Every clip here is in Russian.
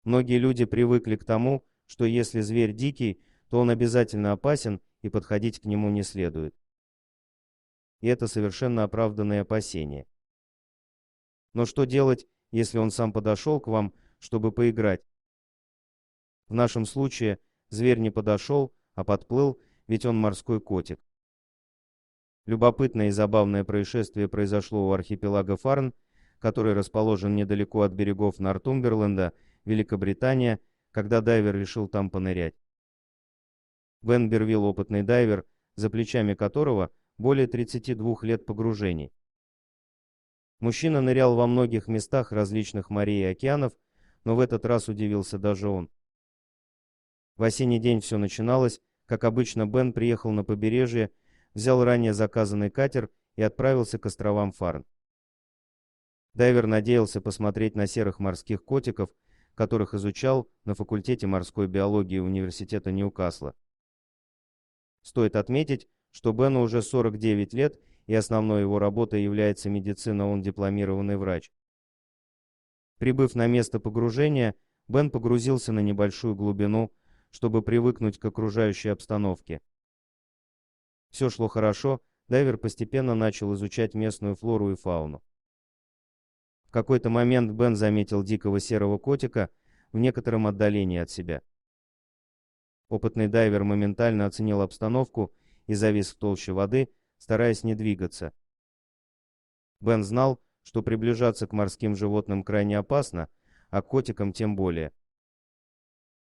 Многие люди привыкли к тому, что если зверь дикий, то он обязательно опасен и подходить к нему не следует. И это совершенно оправданные опасения. Но что делать, если он сам подошел к вам, чтобы поиграть? В нашем случае зверь не подошел, а подплыл, ведь он морской котик. Любопытное и забавное происшествие произошло у архипелага Фарн, который расположен недалеко от берегов Нортумберленда, Великобритания, когда дайвер решил там понырять. Бен Бервилл, опытный дайвер, за плечами которого более 32 лет погружений. Мужчина нырял во многих местах различных морей и океанов, но в этот раз удивился даже он. В осенний день все начиналось, как обычно Бен приехал на побережье, взял ранее заказанный катер и отправился к островам Фарн. Дайвер надеялся посмотреть на серых морских котиков, которых изучал на факультете морской биологии Университета Ньюкасла. Стоит отметить, что Бену уже 49 лет, и основной его работой является медицина, он дипломированный врач. Прибыв на место погружения, Бен погрузился на небольшую глубину, чтобы привыкнуть к окружающей обстановке. Все шло хорошо, дайвер постепенно начал изучать местную флору и фауну. В какой-то момент Бен заметил дикого серого котика в некотором отдалении от себя. Опытный дайвер моментально оценил обстановку и завис в толще воды, стараясь не двигаться. Бен знал, что приближаться к морским животным крайне опасно, а к котикам тем более.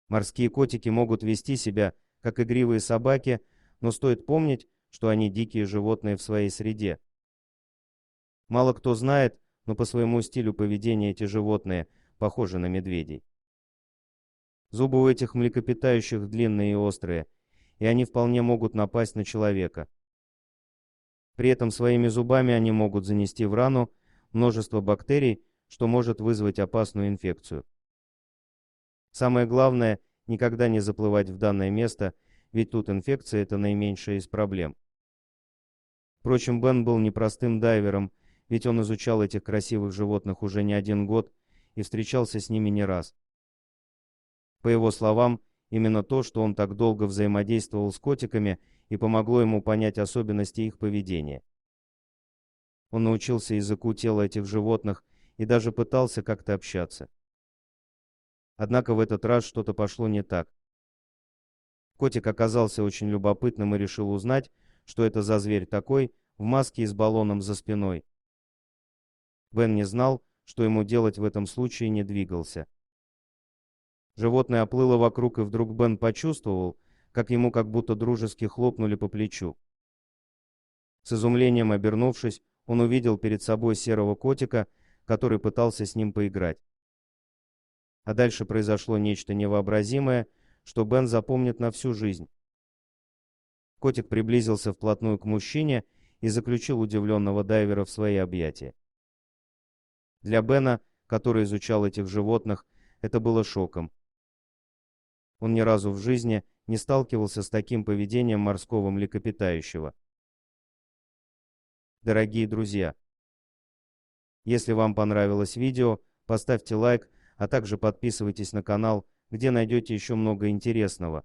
Морские котики могут вести себя, как игривые собаки, но стоит помнить, что они дикие животные в своей среде. Мало кто знает, но по своему стилю поведения эти животные похожи на медведей. Зубы у этих млекопитающих длинные и острые, и они вполне могут напасть на человека. При этом своими зубами они могут занести в рану множество бактерий, что может вызвать опасную инфекцию. Самое главное, никогда не заплывать в данное место, ведь тут инфекция – это наименьшая из проблем. Впрочем, Бен был непростым дайвером, ведь он изучал этих красивых животных уже не один год и встречался с ними не раз. По его словам, именно то, что он так долго взаимодействовал с котиками, и помогло ему понять особенности их поведения. Он научился языку тела этих животных и даже пытался как-то общаться. Однако в этот раз что-то пошло не так. Котик оказался очень любопытным и решил узнать, что это за зверь такой, в маске и с баллоном за спиной. Бен не знал, что ему делать в этом случае, не двигался. Животное оплыло вокруг, и вдруг Бен почувствовал, как ему как будто дружески хлопнули по плечу. С изумлением обернувшись, он увидел перед собой серого котика, который пытался с ним поиграть. А дальше произошло нечто невообразимое, что Бен запомнит на всю жизнь. Котик приблизился вплотную к мужчине и заключил удивленного дайвера в свои объятия. Для Бена, который изучал этих животных, это было шоком. Он ни разу в жизни не сталкивался с таким поведением морского млекопитающего. Дорогие друзья, если вам понравилось видео, поставьте лайк, а также подписывайтесь на канал, где найдете еще много интересного.